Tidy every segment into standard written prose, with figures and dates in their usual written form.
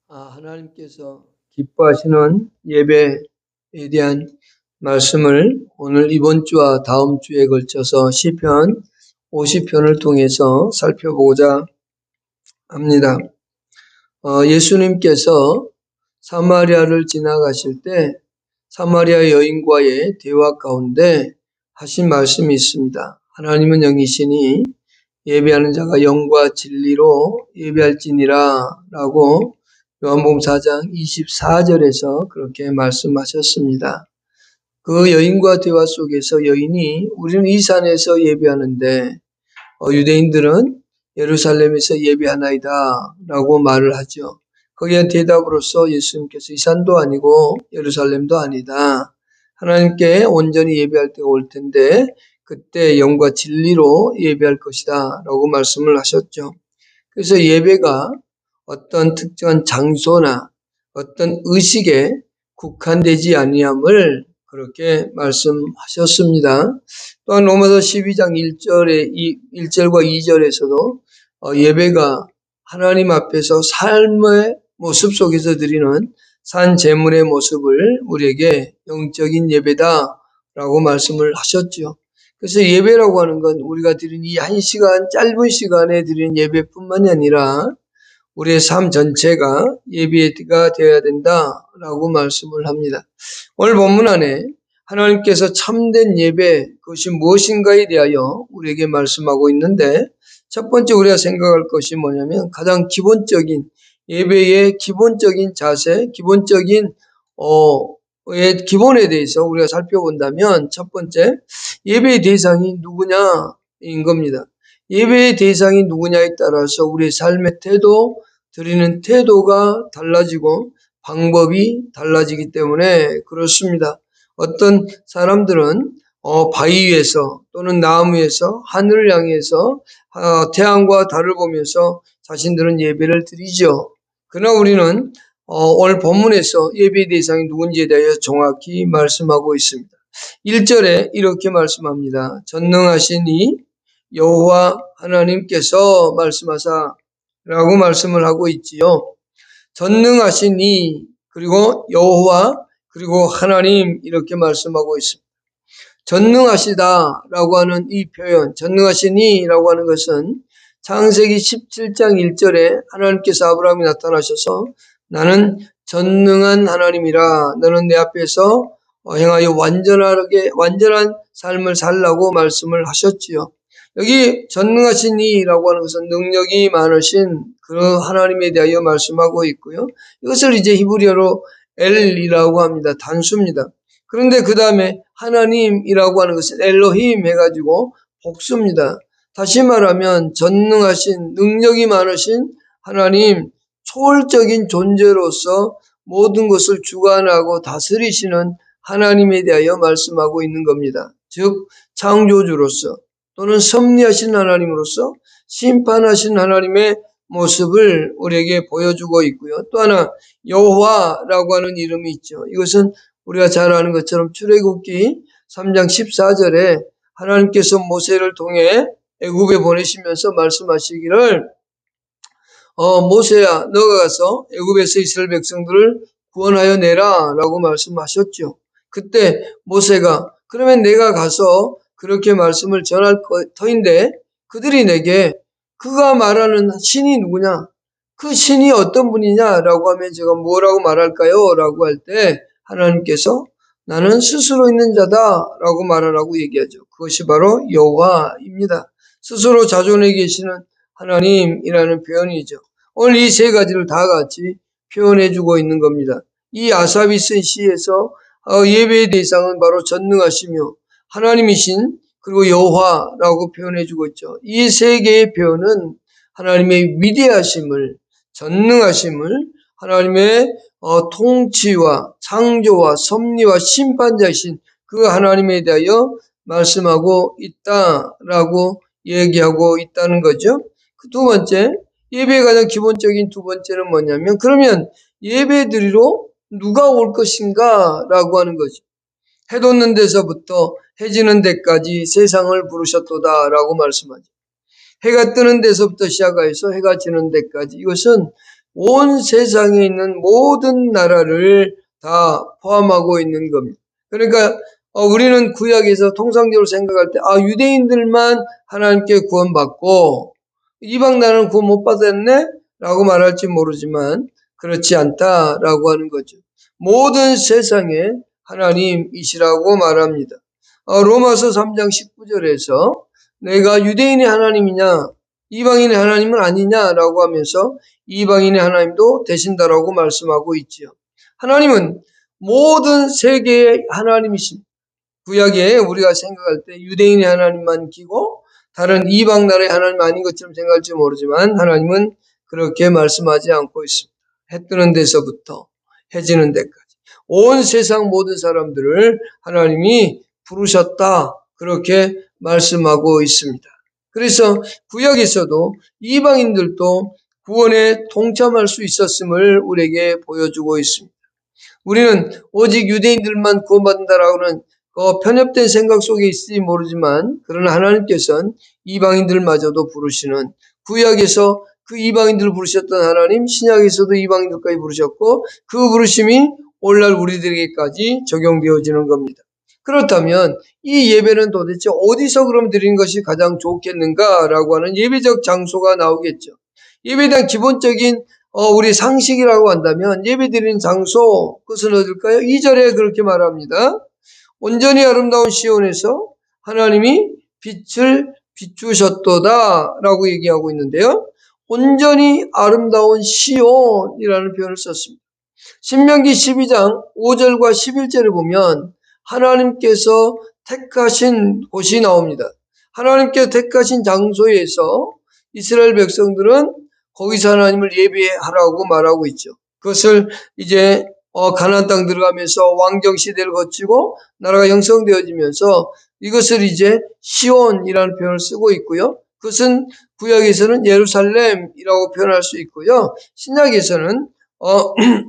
하나님께서 기뻐하시는 예배에 대한 말씀을 오늘 이번 주와 다음 주에 걸쳐서 시편 50편을 통해서 살펴보고자 합니다. 예수님께서 사마리아를 지나가실 때 사마리아 여인과의 대화 가운데 하신 말씀이 있습니다. 하나님은 영이시니 예배하는 자가 영과 진리로 예배할지니라 라고 요한복음 4장 24절에서 그렇게 말씀하셨습니다. 그 여인과 대화 속에서 여인이 우리는 이 산에서 예배하는데 유대인들은 예루살렘에서 예배하나이다 라고 말을 하죠. 거기에 대답으로서 예수님께서 이 산도 아니고 예루살렘도 아니다. 하나님께 온전히 예배할 때가 올 텐데 그때 영과 진리로 예배할 것이다 라고 말씀을 하셨죠. 그래서 예배가 어떤 특정한 장소나 어떤 의식에 국한되지 아니함을 그렇게 말씀하셨습니다. 또한 로마서 12장 1절과 2절에서도 예배가 하나님 앞에서 삶의 모습 속에서 드리는 산 제물의 모습을 우리에게 영적인 예배다라고 말씀을 하셨죠. 그래서 예배라고 하는 건 우리가 드린 이 한 시간, 짧은 시간에 드리는 예배뿐만이 아니라 우리의 삶 전체가 예배가 되어야 된다라고 말씀을 합니다. 오늘 본문 안에 하나님께서 참된 예배, 그것이 무엇인가에 대하여 우리에게 말씀하고 있는데 첫 번째 우리가 생각할 것이 뭐냐면 가장 기본적인 예배의 기본적인 자세, 기본적인 기본에 대해서 우리가 살펴본다면 첫 번째 예배의 대상이 누구냐인 겁니다. 예배의 대상이 누구냐에 따라서 우리의 삶의 태도, 드리는 태도가 달라지고 방법이 달라지기 때문에 그렇습니다. 어떤 사람들은 바위 위에서 또는 나무 위에서 하늘을 향해서 태양과 달을 보면서 자신들은 예배를 드리죠. 그러나 우리는 오늘 본문에서 예배의 대상이 누군지에 대하여 정확히 말씀하고 있습니다. 1절에 이렇게 말씀합니다. 전능하시니 여호와 하나님께서 말씀하사 라고 말씀을 하고 있지요. 전능하시니 그리고 여호와 그리고 하나님 이렇게 말씀하고 있습니다. 전능하시다라고 하는 이 표현, 전능하시니라고 하는 것은 창세기 17장 1절에 하나님께서 아브라함이 나타나셔서 나는 전능한 하나님이라 너는 내 앞에서 행하여 완전한 삶을 살라고 말씀을 하셨지요. 여기 전능하신 이라고 하는 것은 능력이 많으신 그 하나님에 대하여 말씀하고 있고요. 이것을 이제 히브리어로 엘이라고 합니다. 단수입니다. 그런데 그 다음에 하나님이라고 하는 것은 엘로힘 해가지고 복수입니다. 다시 말하면 전능하신 능력이 많으신 하나님, 초월적인 존재로서 모든 것을 주관하고 다스리시는 하나님에 대하여 말씀하고 있는 겁니다. 즉 창조주로서 또는 섭리하신 하나님으로서 심판하신 하나님의 모습을 우리에게 보여주고 있고요. 또 하나 여호와라고 하는 이름이 있죠. 이것은 우리가 잘 아는 것처럼 출애굽기 3장 14절에 하나님께서 모세를 통해 애굽에 보내시면서 말씀하시기를 모세야 너가 가서 애굽에서 이스라엘 백성들을 구원하여 내라 라고 말씀하셨죠. 그때 모세가 그러면 내가 가서 그렇게 말씀을 전할 터인데 그들이 내게 그가 말하는 신이 누구냐? 그 신이 어떤 분이냐라고 하면 제가 뭐라고 말할까요? 라고 할 때 하나님께서 나는 스스로 있는 자다라고 말하라고 얘기하죠. 그것이 바로 여호와입니다. 스스로 자존해 계시는 하나님이라는 표현이죠. 오늘 이 세 가지를 다 같이 표현해주고 있는 겁니다. 이 아삽이 쓴 시에서 예배의 대상은 바로 전능하시며 하나님이신 그리고 여호와라고 표현해주고 있죠. 이 세 개의 표현은 하나님의 위대하심을, 전능하심을, 하나님의 통치와 창조와 섭리와 심판자이신 그 하나님에 대하여 말씀하고 있다라고 얘기하고 있다는 거죠. 그 두 번째, 예배의 가장 기본적인 두 번째는 뭐냐면 그러면 예배 드리러 누가 올 것인가 라고 하는 거죠. 해 돋는 데서부터 해 지는 데까지 세상을 부르셨도다 라고 말씀하죠. 해가 뜨는 데서부터 시작해서 해가 지는 데까지 이것은 온 세상에 있는 모든 나라를 다 포함하고 있는 겁니다. 그러니까 우리는 구약에서 통상적으로 생각할 때 유대인들만 하나님께 구원받고 이방 나라는 구원 못 받았네? 라고 말할지 모르지만 그렇지 않다라고 하는 거죠. 모든 세상에 하나님이시라고 말합니다. 로마서 3장 19절에서 내가 유대인의 하나님이냐 이방인의 하나님은 아니냐라고 하면서 이방인의 하나님도 되신다라고 말씀하고 있지요. 하나님은 모든 세계의 하나님이십니다. 구약에 우리가 생각할 때 유대인의 하나님만 끼고 다른 이방 나라의 하나님 아닌 것처럼 생각할지 모르지만 하나님은 그렇게 말씀하지 않고 있습니다. 해 뜨는 데서부터 해 지는 데까지 온 세상 모든 사람들을 하나님이 부르셨다 그렇게 말씀하고 있습니다. 그래서 구약에서도 이방인들도 구원에 동참할 수 있었음을 우리에게 보여주고 있습니다. 우리는 오직 유대인들만 구원받는다라고는 편협된 생각 속에 있을지 모르지만 그러나 하나님께서는 이방인들마저도 부르시는 구약에서 그 이방인들을 부르셨던 하나님 신약에서도 이방인들까지 부르셨고 그 부르심이 오늘날 우리들에게까지 적용되어지는 겁니다. 그렇다면 이 예배는 도대체 어디서 그럼 드리는 것이 가장 좋겠는가라고 하는 예배적 장소가 나오겠죠. 예배에 대한 기본적인 우리 상식이라고 한다면 예배 드리는 장소 그것은 어딜까요? 2절에 그렇게 말합니다. 온전히 아름다운 시온에서 하나님이 빛을 비추셨도다 라고 얘기하고 있는데요. 온전히 아름다운 시온이라는 표현을 썼습니다. 신명기 12장 5절과 11절을 보면 하나님께서 택하신 곳이 나옵니다. 하나님께서 택하신 장소에서 이스라엘 백성들은 거기서 하나님을 예배하라고 말하고 있죠. 그것을 이제 가나안 땅 들어가면서 왕정 시대를 거치고 나라가 형성되어지면서 이것을 이제 시온이라는 표현을 쓰고 있고요. 그것은 구약에서는 예루살렘이라고 표현할 수 있고요. 신약에서는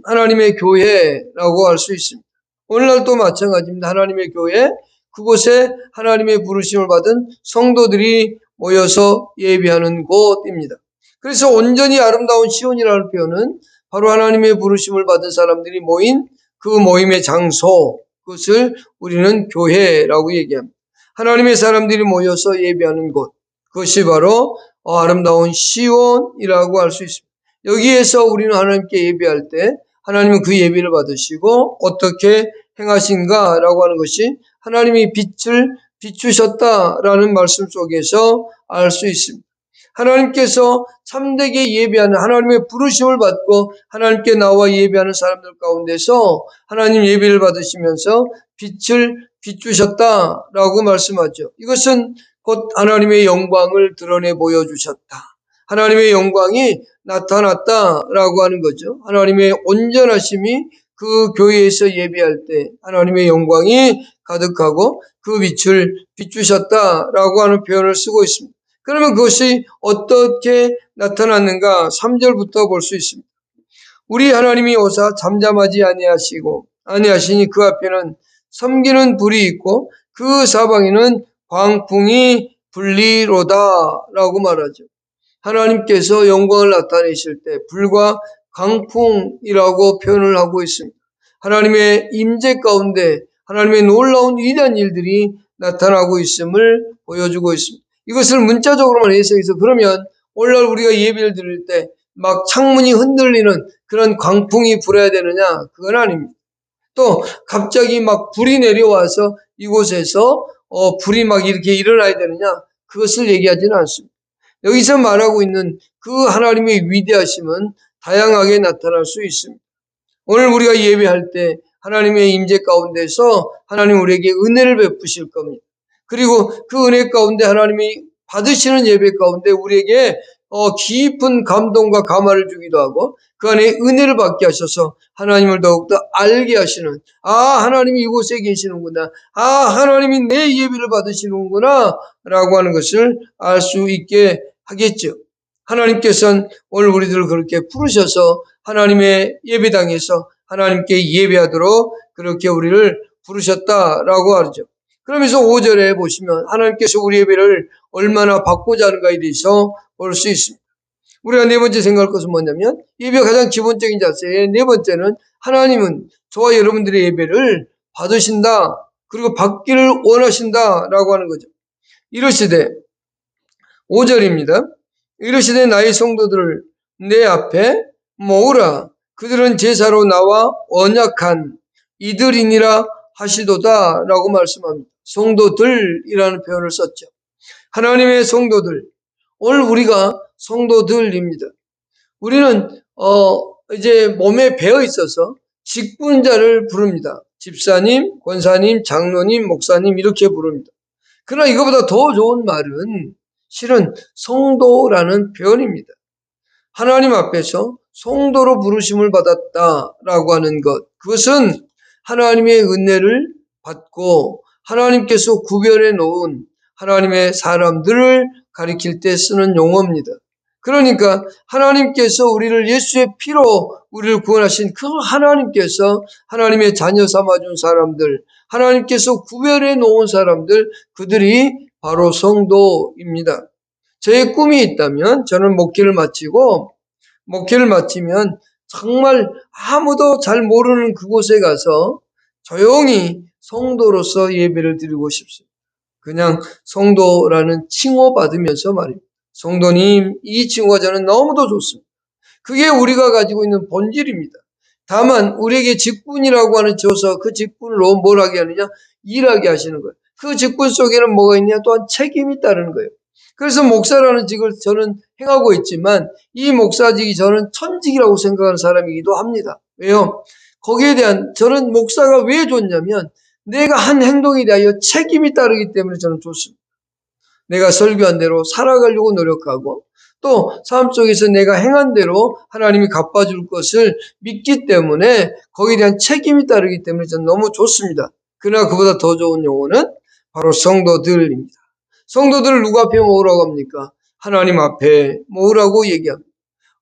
하나님의 교회라고 할 수 있습니다. 오늘날도 마찬가지입니다. 하나님의 교회, 그곳에 하나님의 부르심을 받은 성도들이 모여서 예배하는 곳입니다. 그래서 온전히 아름다운 시온이라는 표현은 바로 하나님의 부르심을 받은 사람들이 모인 그 모임의 장소, 그것을 우리는 교회라고 얘기합니다. 하나님의 사람들이 모여서 예배하는 곳, 그것이 바로 아름다운 시온이라고 할 수 있습니다. 여기에서 우리는 하나님께 예배할 때 하나님은 그 예배를 받으시고 어떻게 행하신가라고 하는 것이 하나님이 빛을 비추셨다라는 말씀 속에서 알 수 있습니다. 하나님께서 참되게 예배하는 하나님의 부르심을 받고 하나님께 나와 예배하는 사람들 가운데서 하나님 예배를 받으시면서 빛을 비추셨다라고 말씀하죠. 이것은 곧 하나님의 영광을 드러내 보여주셨다. 하나님의 영광이 나타났다라고 하는 거죠. 하나님의 온전하심이 그 교회에서 예배할 때 하나님의 영광이 가득하고 그 빛을 비추셨다라고 하는 표현을 쓰고 있습니다. 그러면 그것이 어떻게 나타났는가 3절부터 볼 수 있습니다. 우리 하나님이 오사 잠잠하지 아니하시니 그 앞에는 섬기는 불이 있고 그 사방에는 광풍이 불리로다 라고 말하죠. 하나님께서 영광을 나타내실 때 불과 강풍이라고 표현을 하고 있습니다. 하나님의 임재 가운데 하나님의 놀라운 위대한 일들이 나타나고 있음을 보여주고 있습니다. 이것을 문자적으로만 해석해서 그러면 오늘날 우리가 예배를 드릴 때 막 창문이 흔들리는 그런 광풍이 불어야 되느냐? 그건 아닙니다. 또 갑자기 막 불이 내려와서 이곳에서 불이 막 이렇게 일어나야 되느냐? 그것을 얘기하지는 않습니다. 여기서 말하고 있는 그 하나님의 위대하심은 다양하게 나타날 수 있습니다. 오늘 우리가 예배할 때 하나님의 임재 가운데서 하나님 우리에게 은혜를 베푸실 겁니다. 그리고 그 은혜 가운데 하나님이 받으시는 예배 가운데 우리에게 깊은 감동과 감화를 주기도 하고 그 안에 은혜를 받게 하셔서 하나님을 더욱더 알게 하시는 하나님이 이곳에 계시는구나. 하나님이 내 예배를 받으시는구나 라고 하는 것을 알 수 있게 하겠죠. 하나님께서는 오늘 우리들을 그렇게 부르셔서 하나님의 예배당에서 하나님께 예배하도록 그렇게 우리를 부르셨다라고 하죠. 그러면서 5절에 보시면 하나님께서 우리 예배를 얼마나 받고자 하는가에 대해서 볼 수 있습니다. 우리가 네 번째 생각할 것은 뭐냐면 예배가 가장 기본적인 자세의 네 번째는 하나님은 저와 여러분들의 예배를 받으신다. 그리고 받기를 원하신다라고 하는 거죠. 이러시되 5절입니다. 이러시되 나의 성도들을 내 앞에 모으라. 그들은 제사로 나와 언약한 이들이니라 하시도다 라고 말씀합니다. 성도들이라는 표현을 썼죠. 하나님의 성도들. 오늘 우리가 성도들입니다. 우리는 이제 몸에 배어 있어서 직분자를 부릅니다. 집사님, 권사님, 장로님, 목사님 이렇게 부릅니다. 그러나 이거보다 더 좋은 말은 실은 성도라는 표현입니다. 하나님 앞에서 성도로 부르심을 받았다라고 하는 것. 그것은 하나님의 은혜를 받고 하나님께서 구별해 놓은 하나님의 사람들을 가리킬 때 쓰는 용어입니다. 그러니까 하나님께서 우리를 예수의 피로 우리를 구원하신 그 하나님께서 하나님의 자녀 삼아준 사람들, 하나님께서 구별해 놓은 사람들, 그들이 바로 성도입니다. 저의 꿈이 있다면 저는 목회를 마치면 정말 아무도 잘 모르는 그곳에 가서 조용히 성도로서 예배를 드리고 싶습니다. 그냥 성도라는 칭호 받으면서 말입니다. 성도님, 이 칭호가 저는 너무도 좋습니다. 그게 우리가 가지고 있는 본질입니다. 다만 우리에게 직분이라고 하는 줘서 그 직분으로 뭘 하게 하느냐? 일하게 하시는 거예요. 그 직분 속에는 뭐가 있냐? 또한 책임이 따르는 거예요. 그래서 목사라는 직을 저는 행하고 있지만 이 목사직이 저는 천직이라고 생각하는 사람이기도 합니다. 왜요? 거기에 대한 저는 목사가 왜 좋냐면 내가 한 행동에 대하여 책임이 따르기 때문에 저는 좋습니다. 내가 설교한 대로 살아가려고 노력하고 또 삶 속에서 내가 행한 대로 하나님이 갚아줄 것을 믿기 때문에 거기에 대한 책임이 따르기 때문에 저는 너무 좋습니다. 그러나 그보다 더 좋은 용어는 바로 성도들입니다. 성도들을 누구 앞에 모으라고 합니까? 하나님 앞에 모으라고 얘기합니다.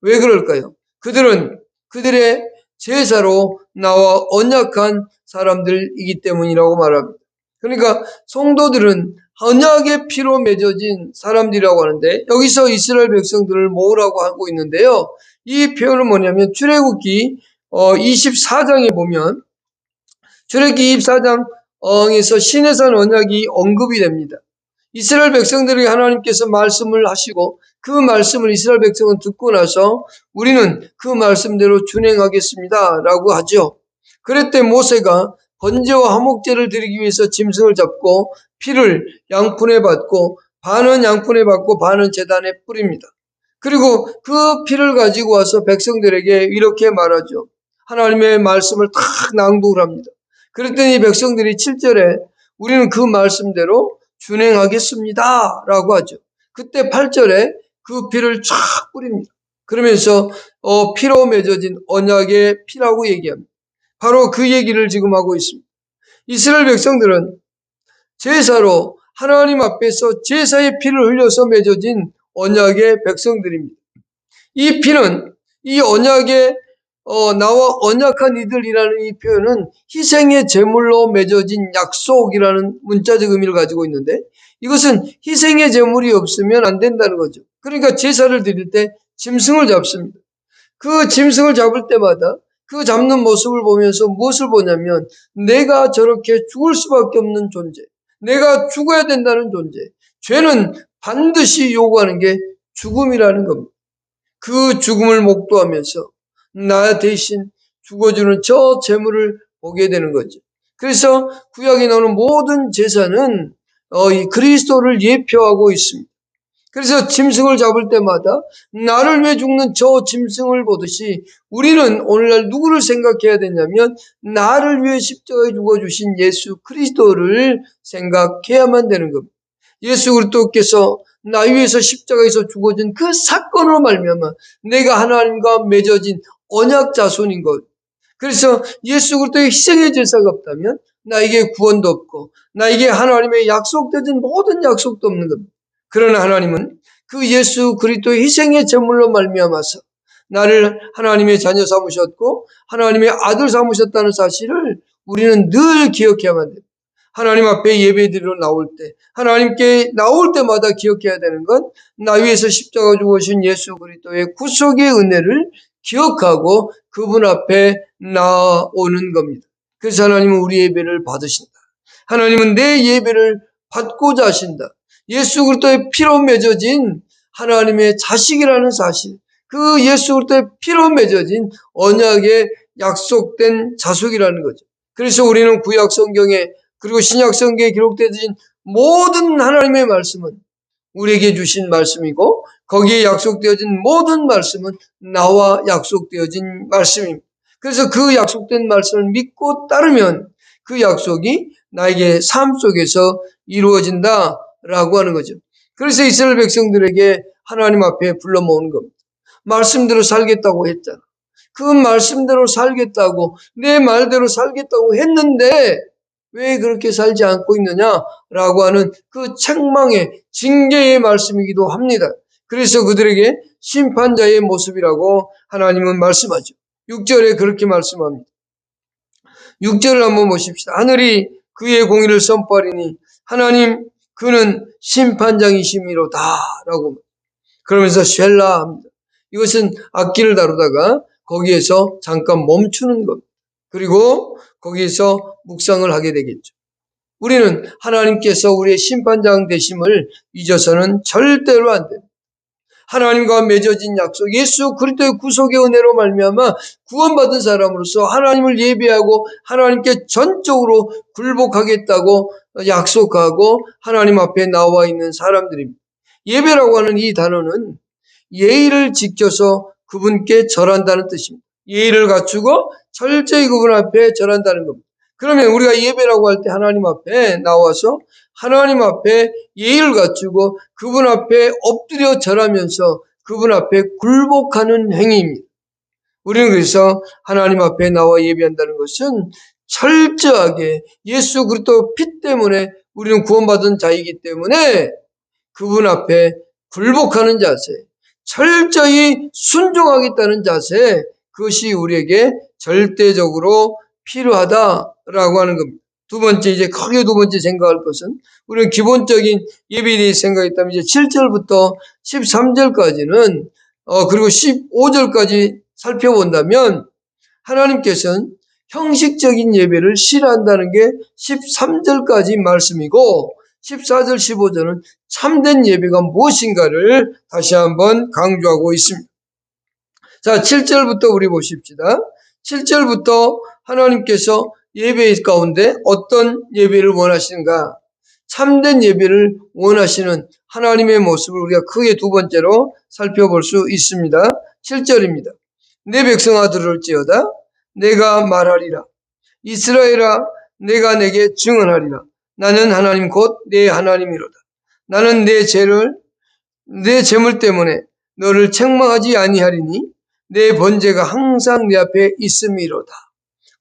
왜 그럴까요? 그들은 그들의 제사로 나와 언약한 사람들이기 때문이라고 말합니다. 그러니까 성도들은 언약의 피로 맺어진 사람들이라고 하는데 여기서 이스라엘 백성들을 모으라고 하고 있는데요. 이 표현은 뭐냐면 출애굽기 24장에 보면 출애굽기 24장에서 시내산 언약이 언급이 됩니다. 이스라엘 백성들에게 하나님께서 말씀을 하시고 그 말씀을 이스라엘 백성은 듣고 나서 우리는 그 말씀대로 준행하겠습니다 라고 하죠. 그랬더니 모세가 번제와 화목제를 드리기 위해서 짐승을 잡고 피를 양푼에 받고 반은 양푼에 받고 반은 제단에 뿌립니다. 그리고 그 피를 가지고 와서 백성들에게 이렇게 말하죠. 하나님의 말씀을 탁 낭독을 합니다. 그랬더니 백성들이 7절에 우리는 그 말씀대로 준행하겠습니다 라고 하죠. 그때 8절에 그 피를 쫙 뿌립니다. 그러면서 피로 맺어진 언약의 피라고 얘기합니다. 바로 그 얘기를 지금 하고 있습니다. 이스라엘 백성들은 제사로 하나님 앞에서 제사의 피를 흘려서 맺어진 언약의 백성들입니다. 이 피는 이 언약의 나와 언약한 이들이라는 이 표현은 희생의 제물로 맺어진 약속이라는 문자적 의미를 가지고 있는데 이것은 희생의 제물이 없으면 안 된다는 거죠. 그러니까 제사를 드릴 때 짐승을 잡습니다. 그 짐승을 잡을 때마다 그 잡는 모습을 보면서 무엇을 보냐면 내가 저렇게 죽을 수밖에 없는 존재, 내가 죽어야 된다는 존재, 죄는 반드시 요구하는 게 죽음이라는 겁니다. 그 죽음을 목도하면서 나 대신 죽어주는 저 재물을 보게 되는 거죠. 그래서 구약에 나오는 모든 제사는 이 그리스도를 예표하고 있습니다. 그래서 짐승을 잡을 때마다 나를 위해 죽는 저 짐승을 보듯이 우리는 오늘날 누구를 생각해야 되냐면 나를 위해 십자가에 죽어주신 예수 그리스도를 생각해야만 되는 겁니다. 예수 그리스도께서 나 위해서 십자가에서 죽어진 그 사건으로 말미암아 내가 하나님과 맺어진 언약 자손인 것. 그래서 예수 그리스도의 희생의 제사가 없다면 나에게 구원도 없고 나에게 하나님의 약속되진 모든 약속도 없는 겁니다. 그러나 하나님은 그 예수 그리스도의 희생의 제물로 말미암아서 나를 하나님의 자녀 삼으셨고 하나님의 아들 삼으셨다는 사실을 우리는 늘 기억해야만 됩니다. 하나님 앞에 예배드리러 나올 때, 하나님께 나올 때마다 기억해야 되는 건 나 위에서 십자가 죽으신 예수 그리스도의 구속의 은혜를 기억하고 그분 앞에 나오는 겁니다. 그래서 하나님은 우리 예배를 받으신다. 하나님은 내 예배를 받고자 하신다. 예수 그리스도의 피로 맺어진 하나님의 자식이라는 사실, 그 예수 그리스도의 피로 맺어진 언약에 약속된 자속이라는 거죠. 그래서 우리는 구약 성경에 그리고 신약 성경에 기록되어진 모든 하나님의 말씀은 우리에게 주신 말씀이고 거기에 약속되어진 모든 말씀은 나와 약속되어진 말씀입니다. 그래서 그 약속된 말씀을 믿고 따르면 그 약속이 나에게 삶 속에서 이루어진다라고 하는 거죠. 그래서 이스라엘 백성들에게 하나님 앞에 불러 모은 겁니다. 말씀대로 살겠다고 했잖아. 그 말씀대로 살겠다고, 내 말대로 살겠다고 했는데 왜 그렇게 살지 않고 있느냐라고 하는 그 책망의 징계의 말씀이기도 합니다. 그래서 그들에게 심판자의 모습이라고 하나님은 말씀하죠. 6절에 그렇게 말씀합니다. 6절을 한번 보십시다. 하늘이 그의 공의를 선포하리니 하나님 그는 심판장이심이로다 라고 그러면서 쉘라 합니다. 이것은 악기를 다루다가 거기에서 잠깐 멈추는 겁니다. 그리고 거기에서 묵상을 하게 되겠죠. 우리는 하나님께서 우리의 심판장 되심을 잊어서는 절대로 안 됩니다. 하나님과 맺어진 약속, 예수 그리스도의 구속의 은혜로 말미암아 구원받은 사람으로서 하나님을 예배하고 하나님께 전적으로 굴복하겠다고 약속하고 하나님 앞에 나와 있는 사람들입니다. 예배라고 하는 이 단어는 예의를 지켜서 그분께 절한다는 뜻입니다. 예의를 갖추고 철저히 그분 앞에 절한다는 겁니다. 그러면 우리가 예배라고 할 때 하나님 앞에 나와서 하나님 앞에 예의를 갖추고 그분 앞에 엎드려 절하면서 그분 앞에 굴복하는 행위입니다. 우리는 그래서 하나님 앞에 나와 예배한다는 것은 철저하게 예수 그리스도 피 때문에 우리는 구원받은 자이기 때문에 그분 앞에 굴복하는 자세, 철저히 순종하겠다는 자세, 그것이 우리에게 절대적으로 필요하다라고 하는 겁니다. 두 번째, 이제 크게 두 번째 생각할 것은 우리는 기본적인 예배에 대해서 생각했다면 이제 7절부터 13절까지는 그리고 15절까지 살펴본다면 하나님께서는 형식적인 예배를 싫어한다는 게 13절까지 말씀이고 14절, 15절은 참된 예배가 무엇인가를 다시 한번 강조하고 있습니다. 자, 7절부터 우리 보십시다. 7절부터 하나님께서 예배 가운데 어떤 예배를 원하시는가? 참된 예배를 원하시는 하나님의 모습을 우리가 크게 두 번째로 살펴볼 수 있습니다. 7절입니다. 내 백성아 들을지어다 내가 말하리라. 이스라엘아 내가 내게 증언하리라. 나는 하나님 곧 내 하나님이로다. 나는 내 재물 때문에 너를 책망하지 아니하리니 내 번제가 항상 내 앞에 있음이로다.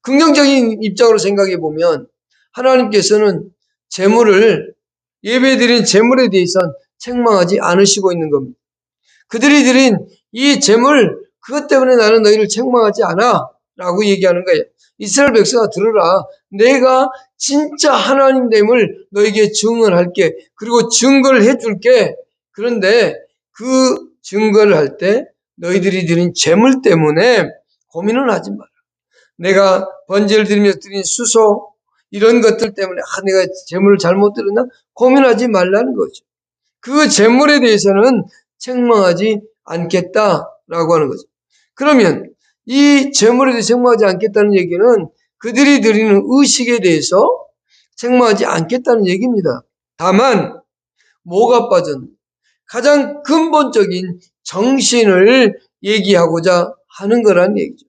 긍정적인 입장으로 생각해 보면 하나님께서는 재물을 예배드린 재물에 대해서는 책망하지 않으시고 있는 겁니다. 그들이 드린 이 재물 그것 때문에 나는 너희를 책망하지 않아 라고 얘기하는 거예요. 이스라엘 백성아 들으라. 내가 진짜 하나님됨을 너에게 증언할게. 그리고 증거를 해줄게. 그런데 그 증거를 할 때 너희들이 드린 재물 때문에 고민을 하지 마라. 내가 번제를 드리면서 드린 수소 이런 것들 때문에 내가 재물을 잘못 드렸나? 고민하지 말라는 거죠. 그 재물에 대해서는 책망하지 않겠다라고 하는 거죠. 그러면 이 재물에 대해서 책망하지 않겠다는 얘기는 그들이 드리는 의식에 대해서 책망하지 않겠다는 얘기입니다. 다만 뭐가 빠졌나? 가장 근본적인 정신을 얘기하고자 하는 거란 얘기죠.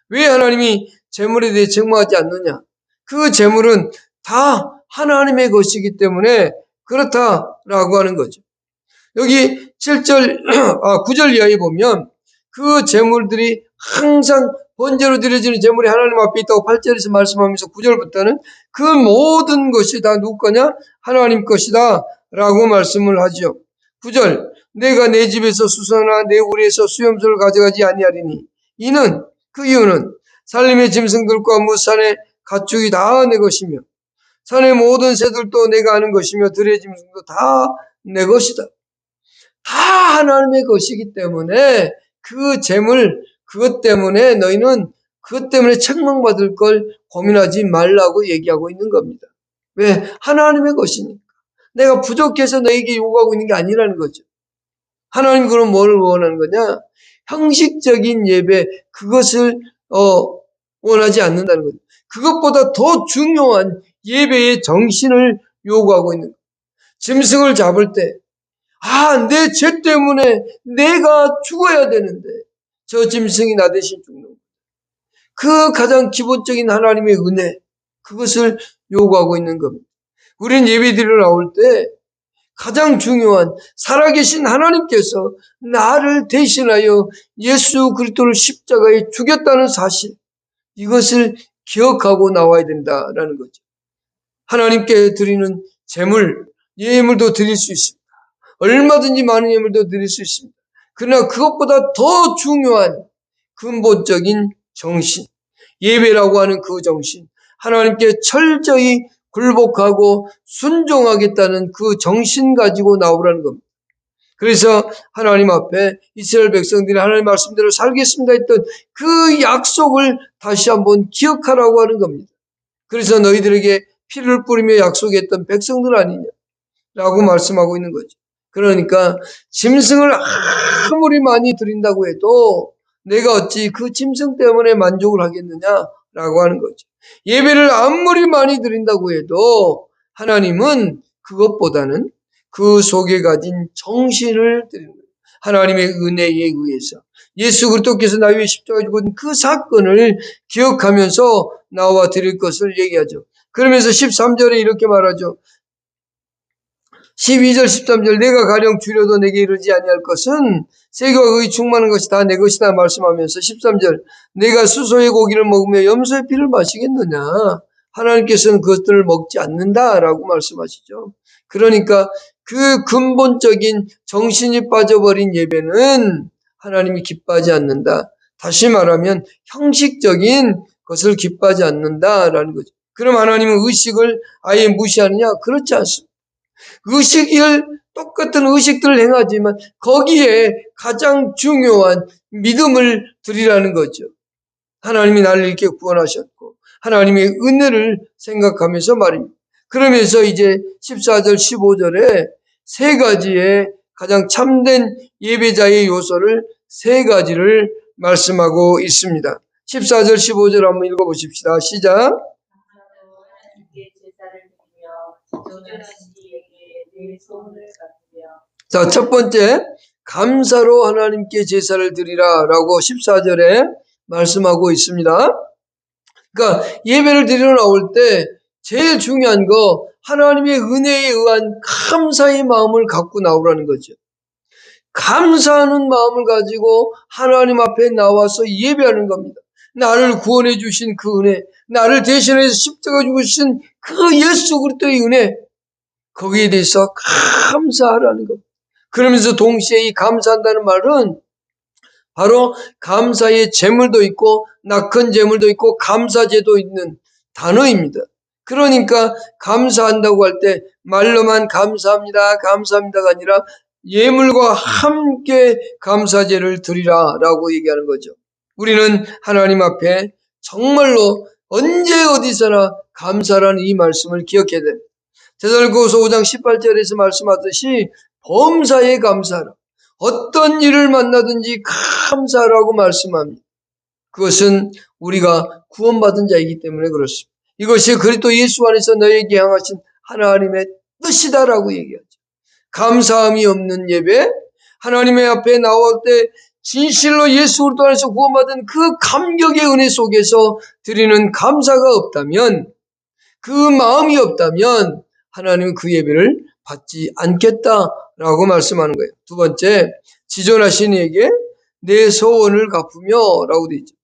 왜 하나님이 재물에 대해 책망하지 않느냐? 그 재물은 다 하나님의 것이기 때문에 그렇다라고 하는 거죠. 여기 9절 이하에 보면 그 재물들이 항상 번제로 드려지는 재물이 하나님 앞에 있다고 8절에서 말씀하면서 9절부터는 그 모든 것이 다 누구 거냐? 하나님 것이다 라고 말씀을 하죠. 9절 내가 내 집에서 수소나 내 우리에서 수염소를 가져가지 아니하리니 이는 그 이유는 살림의 짐승들과 무산의 가축이 다 내 것이며 산의 모든 새들도 내가 아는 것이며 들의 짐승도 다 내 것이다. 다 하나님의 것이기 때문에 그 재물, 그것 때문에 너희는 그것 때문에 책망받을 걸 고민하지 말라고 얘기하고 있는 겁니다. 왜? 하나님의 것이니까. 내가 부족해서 너에게 요구하고 있는 게 아니라는 거죠. 하나님 그럼 뭐를 원하는 거냐? 형식적인 예배, 그것을 원하지 않는다는 거죠. 그것보다 더 중요한 예배의 정신을 요구하고 있는 거예요. 짐승을 잡을 때 내 죄 때문에 내가 죽어야 되는데 저 짐승이 나 대신 죽는 거예요. 그 가장 기본적인 하나님의 은혜, 그것을 요구하고 있는 겁니다. 우리는 예배드리러 나올 때 가장 중요한 살아계신 하나님께서 나를 대신하여 예수 그리스도를 십자가에 죽였다는 사실, 이것을 기억하고 나와야 된다라는 거죠. 하나님께 드리는 제물, 예물도 드릴 수 있습니다. 얼마든지 많은 예물도 드릴 수 있습니다. 그러나 그것보다 더 중요한 근본적인 정신, 예배라고 하는 그 정신, 하나님께 철저히 굴복하고 순종하겠다는 그 정신 가지고 나오라는 겁니다. 그래서 하나님 앞에 이스라엘 백성들이 하나님 말씀대로 살겠습니다 했던 그 약속을 다시 한번 기억하라고 하는 겁니다. 그래서 너희들에게 피를 뿌리며 약속했던 백성들 아니냐라고 말씀하고 있는 거죠. 그러니까 짐승을 아무리 많이 드린다고 해도 내가 어찌 그 짐승 때문에 만족을 하겠느냐라고 하는 거죠. 예배를 아무리 많이 드린다고 해도 하나님은 그것보다는 그 속에 가진 정신을 드리는 거예요. 하나님의 은혜에 의해서 예수 그리스도께서 나 위해 십자가에 죽은 그 사건을 기억하면서 나와 드릴 것을 얘기하죠. 그러면서 13절에 이렇게 말하죠. 12절 13절 내가 가령 주려도 내게 이르지 아니할 것은 세계와 의에 충만한 것이 다 내 것이다 말씀하면서 13절 내가 수소의 고기를 먹으며 염소의 피를 마시겠느냐, 하나님께서는 그것들을 먹지 않는다라고 말씀하시죠. 그러니까 그 근본적인 정신이 빠져버린 예배는 하나님이 기뻐하지 않는다. 다시 말하면 형식적인 것을 기뻐하지 않는다라는 거죠. 그럼 하나님은 의식을 아예 무시하느냐? 그렇지 않습니다. 똑같은 의식들을 행하지만 거기에 가장 중요한 믿음을 드리라는 거죠. 하나님이 나를 이렇게 구원하셨고 하나님의 은혜를 생각하면서 말입니다. 그러면서 이제 14절 15절에 세 가지의 가장 참된 예배자의 요소를 세 가지를 말씀하고 있습니다. 14절 15절 한번 읽어보십시다. 시작. 자, 첫 번째, 감사로 하나님께 제사를 드리라 라고 14절에 말씀하고 있습니다. 그러니까 예배를 드리러 나올 때 제일 중요한 거 하나님의 은혜에 의한 감사의 마음을 갖고 나오라는 거죠. 감사하는 마음을 가지고 하나님 앞에 나와서 예배하는 겁니다. 나를 구원해 주신 그 은혜, 나를 대신해서 십자가 죽으신 그 예수 그리스도의 은혜, 거기에 대해서 감사하라는 겁니다. 그러면서 동시에 이 감사한다는 말은 바로 감사의 제물도 있고 낙헌 제물도 있고 감사제도 있는 단어입니다. 그러니까 감사한다고 할 때 말로만 감사합니다가 아니라 예물과 함께 감사제를 드리라라고 얘기하는 거죠. 우리는 하나님 앞에 정말로 언제 어디서나 감사라는 이 말씀을 기억해야 됩니다. 데살로니가서 5장 18절에서 말씀하듯이 범사에 감사하라. 어떤 일을 만나든지 감사하라고 말씀합니다. 그것은 우리가 구원받은 자이기 때문에 그렇습니다. 이것이 그리스도 예수 안에서 너에게 향하신 하나님의 뜻이다라고 얘기하죠. 감사함이 없는 예배, 하나님의 앞에 나올 때 진실로 예수 그리스도 안에서 구원받은 그 감격의 은혜 속에서 드리는 감사가 없다면, 그 마음이 없다면 하나님은 그 예배를 받지 않겠다라고 말씀하는 거예요. 두 번째, 지존하신 이에게 내 소원을 갚으며 라고 되어 있죠.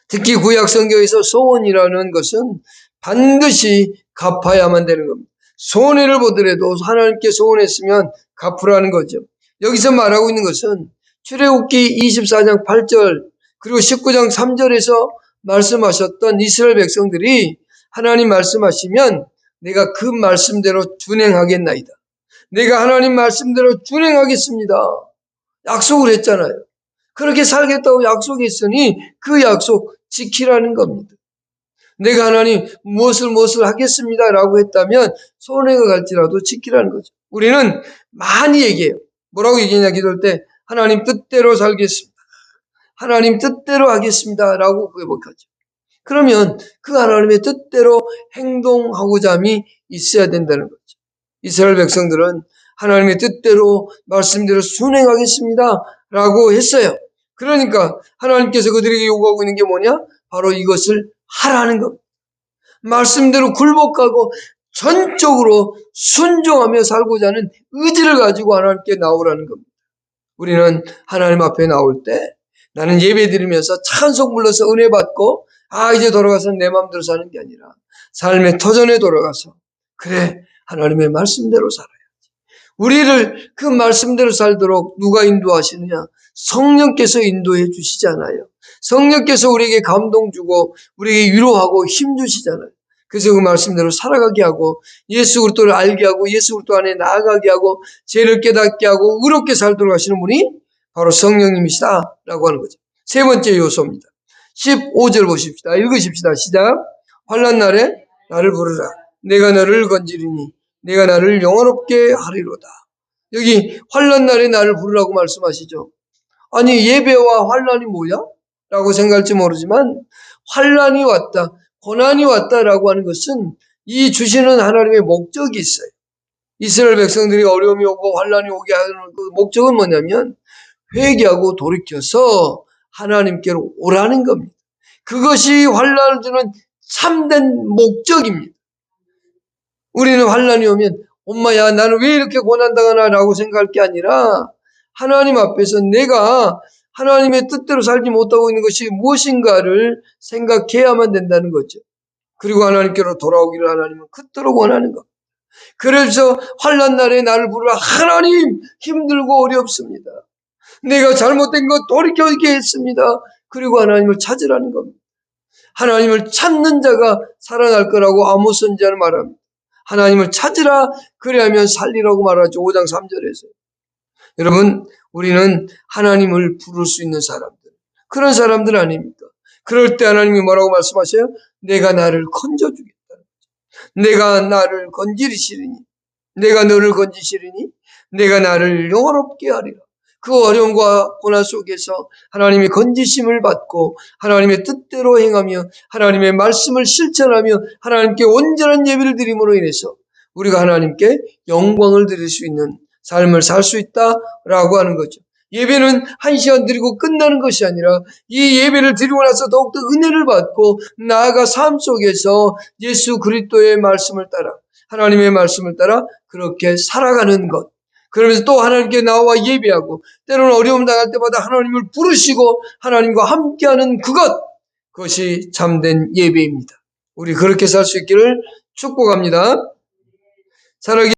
특히 구약 성경에서 소원이라는 것은 반드시 갚아야만 되는 겁니다. 손해를 보더라도 하나님께 소원했으면 갚으라는 거죠. 여기서 말하고 있는 것은 출애굽기 24장 8절 그리고 19장 3절에서 말씀하셨던 이스라엘 백성들이 하나님 말씀하시면 내가 그 말씀대로 준행하겠나이다. 내가 하나님 말씀대로 준행하겠습니다. 약속을 했잖아요. 그렇게 살겠다고 약속했으니 그 약속 지키라는 겁니다. 내가 하나님 무엇을 하겠습니다라고 했다면 손해가 갈지라도 지키라는 거죠. 우리는 많이 얘기해요. 뭐라고 얘기하냐 기도할 때 하나님 뜻대로 살겠습니다. 하나님 뜻대로 하겠습니다라고 회복하죠. 그러면 그 하나님의 뜻대로 행동하고자 함이 있어야 된다는 거죠. 이스라엘 백성들은 하나님의 뜻대로 말씀대로 순행하겠습니다라고 했어요. 그러니까 하나님께서 그들에게 요구하고 있는 게 뭐냐? 바로 이것을 하라는 겁니다. 말씀대로 굴복하고 전적으로 순종하며 살고자 하는 의지를 가지고 하나님께 나오라는 겁니다. 우리는 하나님 앞에 나올 때 나는 예배 드리면서 찬송 불러서 은혜 받고 이제 돌아가서 내 마음대로 사는 게 아니라 삶의 터전에 돌아가서 그래 하나님의 말씀대로 살아야지. 우리를 그 말씀대로 살도록 누가 인도하시느냐? 성령께서 인도해 주시잖아요. 성령께서 우리에게 감동 주고 우리에게 위로하고 힘 주시잖아요. 그래서 그 말씀대로 살아가게 하고 예수 그리스도를 알게 하고 예수 그리스도 안에 나아가게 하고 죄를 깨닫게 하고 의롭게 살도록 하시는 분이 바로 성령님이시다라고 하는 거죠. 세 번째 요소입니다. 15절 보십시다. 읽으십시다. 시작. 환난 날에 나를 부르라. 내가 너를 건지리니 내가 나를 영원롭게 하리로다. 여기 환난 날에 나를 부르라고 말씀하시죠. 아니 예배와 환난이 뭐야? 라고 생각할지 모르지만 환난이 왔다, 고난이 왔다라고 하는 것은 이 주시는 하나님의 목적이 있어요. 이스라엘 백성들이 어려움이 오고 환난이 오게 하는 그 목적은 뭐냐면 회개하고 돌이켜서 하나님께로 오라는 겁니다. 그것이 환난을 주는 참된 목적입니다. 우리는 환난이 오면 엄마야 나는 왜 이렇게 고난당하나 라고 생각할 게 아니라 하나님 앞에서 내가 하나님의 뜻대로 살지 못하고 있는 것이 무엇인가를 생각해야만 된다는 거죠. 그리고 하나님께로 돌아오기를 하나님은 그토록 원하는 것. 그래서 환난 날에 나를 부르라. 하나님 힘들고 어렵습니다. 내가 잘못된 것 돌이켜게 했습니다. 그리고 하나님을 찾으라는 겁니다. 하나님을 찾는 자가 살아날 거라고 아모스 선지자는 말합니다. 하나님을 찾으라 그래야면 살리라고 말하죠. 5장 3절에서. 여러분 우리는 하나님을 부를 수 있는 사람들 그런 사람들 아닙니까? 그럴 때 하나님이 뭐라고 말씀하세요? 내가 나를 건져주겠다. 내가 나를 건지시리니 내가 너를 건지시리니 내가 나를 영원롭게 하리라. 그 어려움과 고난 속에서 하나님의 건지심을 받고 하나님의 뜻대로 행하며 하나님의 말씀을 실천하며 하나님께 온전한 예배를 드림으로 인해서 우리가 하나님께 영광을 드릴 수 있는 삶을 살 수 있다라고 하는 거죠. 예배는 1시간 드리고 끝나는 것이 아니라 이 예배를 드리고 나서 더욱더 은혜를 받고 나아가 삶 속에서 예수 그리스도의 말씀을 따라 하나님의 말씀을 따라 그렇게 살아가는 것. 그러면서 또 하나님께 나와 예배하고 때로는 어려움 당할 때마다 하나님을 부르시고 하나님과 함께하는 그것이 참된 예배입니다. 우리 그렇게 살 수 있기를 축복합니다. 살아계